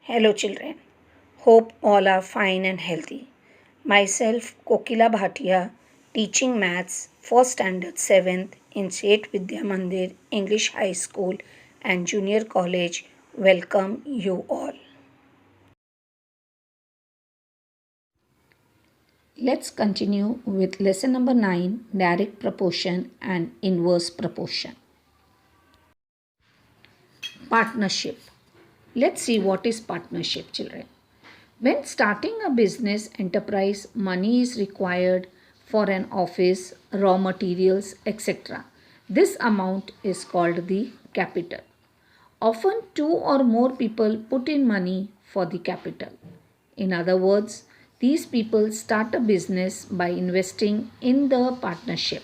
Hello, children. Hope all are fine and healthy. Myself, Kokila Bhatia, teaching maths for standard 7th in Seth Vidya Mandir English High School and Junior College, welcome you all. Let's continue with lesson number 9, direct proportion and inverse proportion. Partnership. Let's see what is partnership, children. When starting a business enterprise, money is required for an office, raw materials, etc. This amount is called the capital. Often, two or more people put in money for the capital. In other words, these people start a business by investing in the partnership.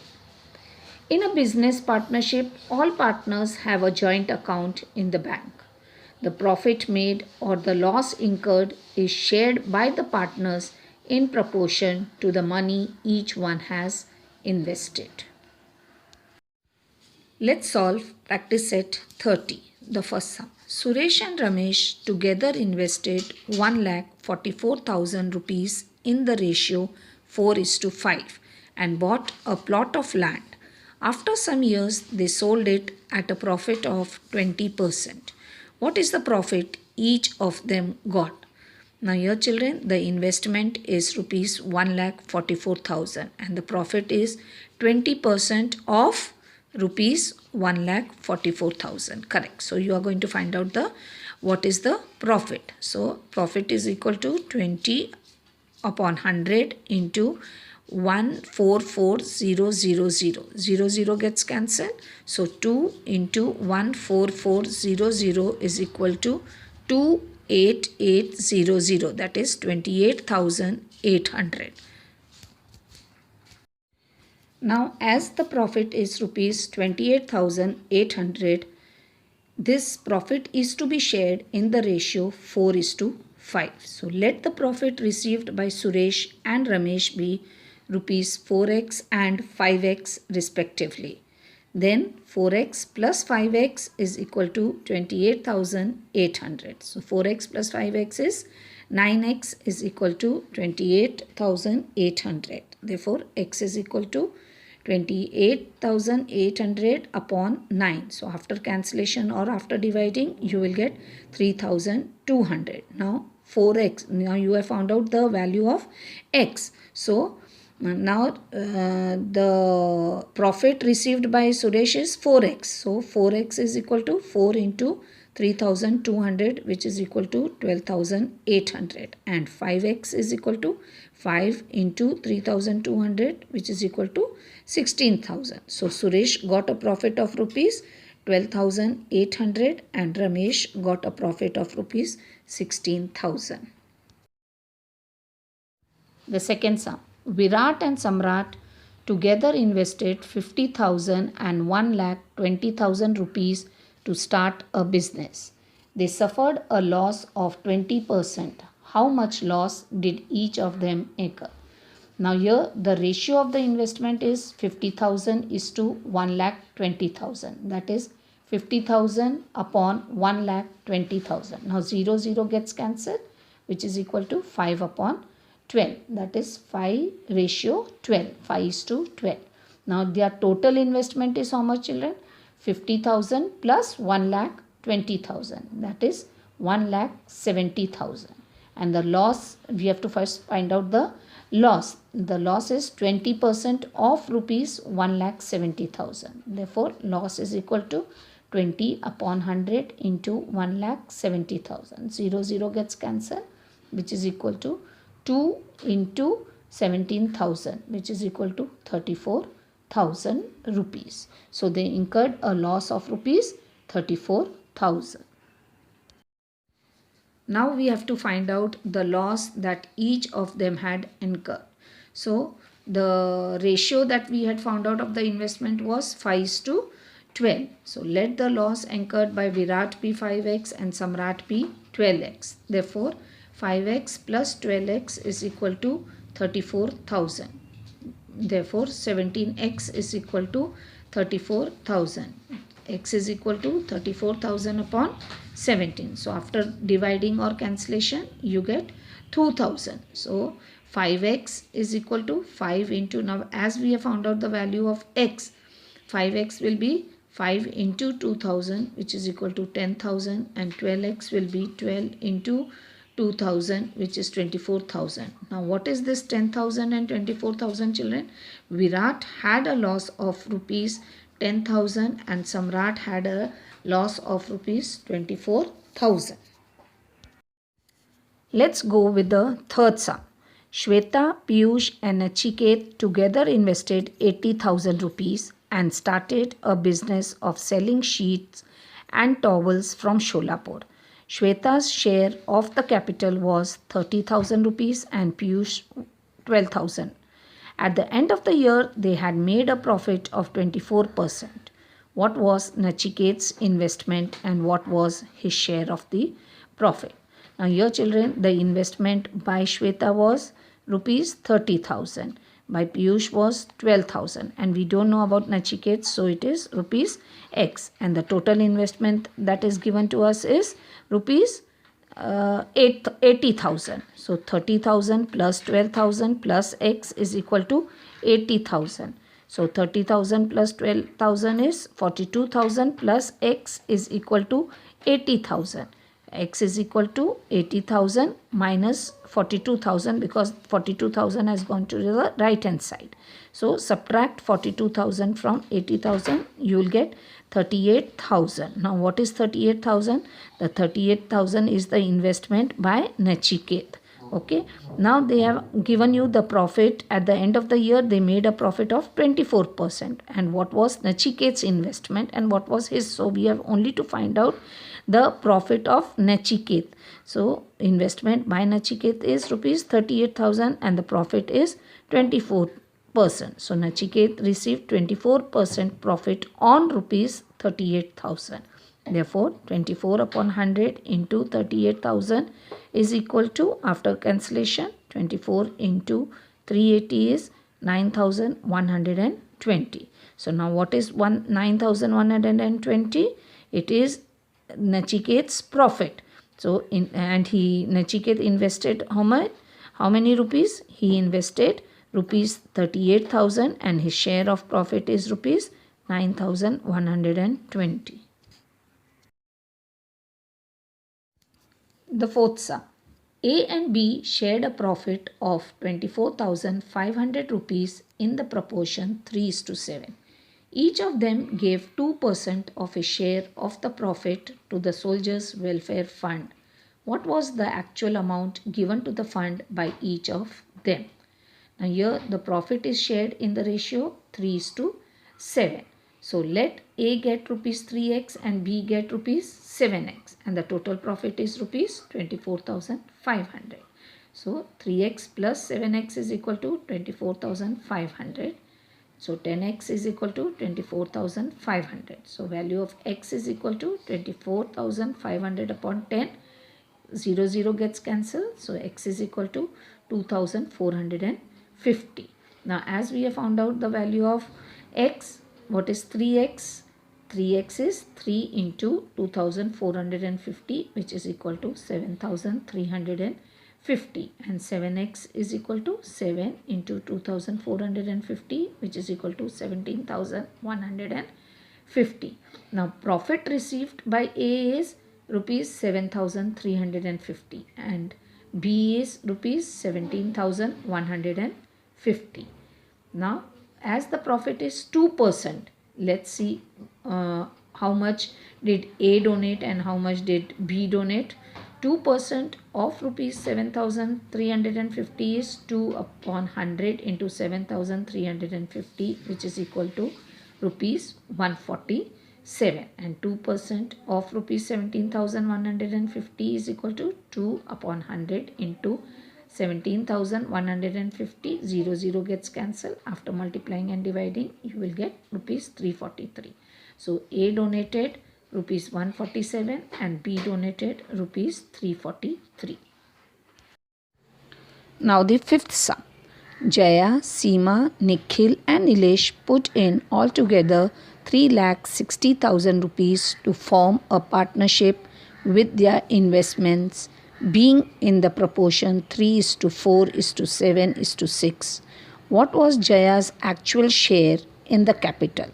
In a business partnership, all partners have a joint account in the bank. The profit made or the loss incurred is shared by the partners in proportion to the money each one has invested. Let's solve practice set 30. The first sum. Suresh and Ramesh together invested 1,44,000 rupees in the ratio 4:5 and bought a plot of land. After some years, they sold it at a profit of 20%. What is the profit each of them got? Now here children, the investment is rupees 1,44,000 and the profit is 20% of rupees 1,44,000. Correct. So you are going to find out what is the profit. So profit is equal to 20 upon 100 into 144,000. 0 gets cancelled. So 2 into 144,000 is equal to 28800. That is 28,800. Now as the profit is rupees 28,800, this profit is to be shared in the ratio 4:5. So let the profit received by Suresh and Ramesh be rupees 4x and 5x respectively. Then 4x plus 5x is equal to 28,800. So 4x plus 5x is 9x is equal to 28,800. Therefore, x is equal to 28,800 upon 9. So after cancellation or after dividing, you will get 3,200. Now 4x. Now you have found out the value of x. So now the profit received by Suresh is 4x. So 4x is equal to 4 into 3,200, which is equal to 12,800, and 5x is equal to 5 into 3,200, which is equal to 16,000. So Suresh got a profit of rupees 12,800 and Ramesh got a profit of rupees 16,000. The second sum. Virat and Samrat together invested 50,000 and 1,20,000 rupees to start a business. They suffered a loss of 20%. How much loss did each of them incur? Now here the ratio of the investment is 50,000 is to 1,20,000. That is 50,000 upon 1,20,000. Now 0 gets cancelled, which is equal to 5 upon 12. That is 5 ratio 12. 5 is to 12. Now their total investment is how much, children? 50,000 plus 1,20,000. That is 1,70,000. And the loss, we have to first find out the loss. The loss is 20% of rupees 1,70,000. Therefore, loss is equal to 20 upon 100 into 1,70,000. 0 gets cancelled, which is equal to 2 into 17,000, which is equal to 34,000 rupees. So they incurred a loss of rupees 34,000. Now we have to find out the loss that each of them had incurred. So the ratio that we had found out of the investment was 5:12. So let the loss incurred by Virat be 5x and Samrat be 12x. Therefore 5x plus 12x is equal to 34,000. Therefore 17x is equal to 34,000. x is equal to 34,000 upon 17. So after dividing or cancellation, you get 2,000. So 5x is equal to 5 into, now as we have found out the value of x, 5x will be 5 into 2000, which is equal to 10,000, and 12x will be 12 into 2000, which is 24,000. Now what is this 10,000 and 24,000, children? Virat had a loss of rupees 10,000 and Samrat had a loss of rupees 24,000. Let's go with the third sum. Shweta, Piyush and Nachiket together invested 80,000 rupees and started a business of selling sheets and towels from Sholapur. Shweta's share of the capital was 30,000 rupees and Piyush 12,000. At the end of the year, they had made a profit of 24%. What was Nachiket's investment and what was his share of the profit? Now here, children, the investment by Shweta was rupees 30,000. By Piyush was 12,000, and we don't know about Nachiket, so it is rupees X, and the total investment that is given to us is rupees 80,000. So 30,000 plus 12,000 plus X is equal to 80,000. So 30,000 plus 12,000 is 42,000 plus X is equal to 80,000. X is equal to 80,000 minus 42,000 because 42,000 has gone to the right hand side. So subtract 42,000 from 80,000, you will get 38,000. Now what is 38,000? The 38,000 is the investment by Nachiket. Okay, now they have given you the profit. At the end of the year, they made a profit of 24%. And what was Nachiket's investment and what was his? So we have only to find out the profit of Nachiket. So investment by Nachiket is rupees 38,000 and the profit is 24%. So Nachiket received 24% profit on rupees 38,000. Therefore, 24 upon 100 into 38,000 is equal to, after cancellation, 24 into 380 is 9,120. So now what is 9,120? It is Nachiket's profit. So Nachiket invested how much? How many rupees? He invested rupees 38,000 and his share of profit is rupees 9,120. The fourth sum. A and B shared a profit of 24,500 rupees in the proportion 3:7. Each of them gave 2% of a share of the profit to the Soldiers' Welfare Fund. What was the actual amount given to the fund by each of them? Now here the profit is shared in the ratio 3:7. So let A get rupees 3x and B get rupees 7x and the total profit is rupees 24,500. So 3x plus 7x is equal to 24,500. So 10x is equal to 24,500. So value of x is equal to 24,500 upon 10. 0, 0 gets cancelled. So x is equal to 2,450. Now as we have found out the value of x, what is 3x? 3x is 3 into 2,450, which is equal to 7,350, and 7x is equal to 7 into 2,450, which is equal to 17,150. Now profit received by A is rupees 7,350 and B is rupees 17,150. Now as the profit is 2%, let's see how much did A donate and how much did B donate. 2% of rupees 7,350 is 2 upon 100 into 7,350, which is equal to rupees 147, and 2% of rupees 17,150 is equal to 2 upon 100 into 17,150. 0, 0 gets cancelled. After multiplying and dividing, you will get rupees 343. So A donated rupees 147 and B donated rupees 343. Now the fifth sum. Jaya, Seema, Nikhil and Nilesh put in altogether 3,60,000 rupees to form a partnership with their investments being in the proportion 3:4:7:6. What was Jaya's actual share in the capital?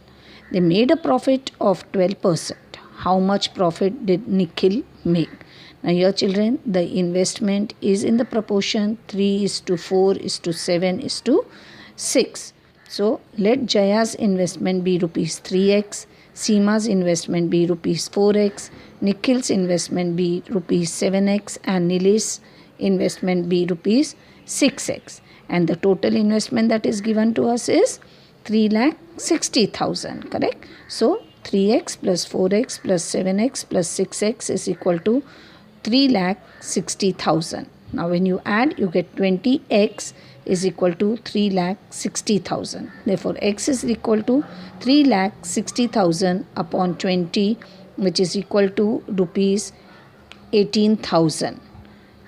They made a profit of 12%. How much profit did Nikhil make? Now, here, children, the investment is in the proportion 3:4:7:6. So, let Jaya's investment be rupees 3x, Seema's investment be rupees 4x, Nikhil's investment be rupees 7x, and Nilesh's investment be rupees 6x. And the total investment that is given to us is 3,60,000, correct? So, 3x plus 4x plus 7x plus 6x is equal to 3,60,000. Now, when you add, you get 20x is equal to 3,60,000. Therefore, x is equal to 3,60,000 upon 20, which is equal to rupees 18,000.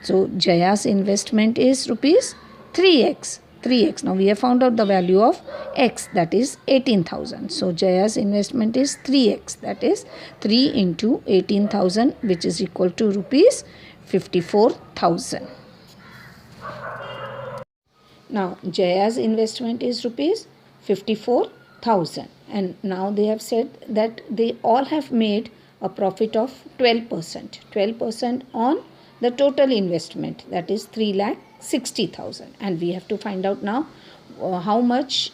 So, Jaya's investment is rupees 3x. 3x. Now, we have found out the value of x, that is 18,000. So, Jaya's investment is 3x, that is 3 into 18,000, which is equal to rupees 54,000. Now, Jaya's investment is rupees 54,000. And now they have said that they all have made a profit of 12%. 12% on the total investment, that is 3,60,000. And we have to find out now how much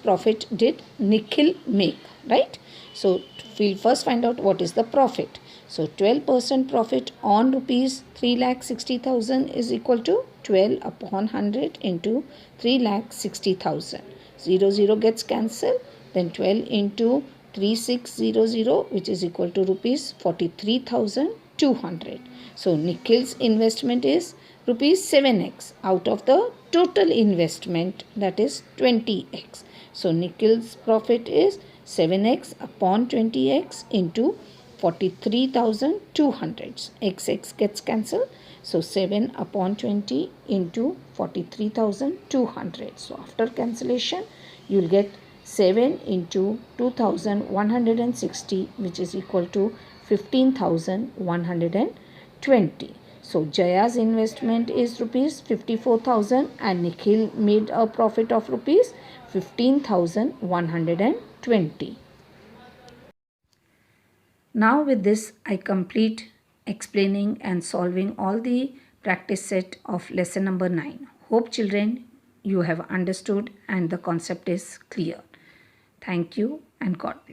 profit did Nikhil make, right? So, we'll first find out what is the profit. So, 12% profit on rupees 3,60,000 is equal to 12 upon 100 into 3,60,000. 0 gets cancelled. Then 12 into 3600, which is equal to rupees 43,200. So, Nikhil's investment is rupees 7x out of the total investment, that is 20x. So, Nikhil's profit is 7x upon 20x into 43,200. X gets cancelled. So, 7 upon 20 into 43,200. So, after cancellation, you will get 7 into 2,160, which is equal to 15,120. So, Jaya's investment is rupees 54,000 and Nikhil made a profit of rupees 15,120. Now, with this, I complete explaining and solving all the practice set of lesson number 9. Hope, children, you have understood and the concept is clear. Thank you and God bless.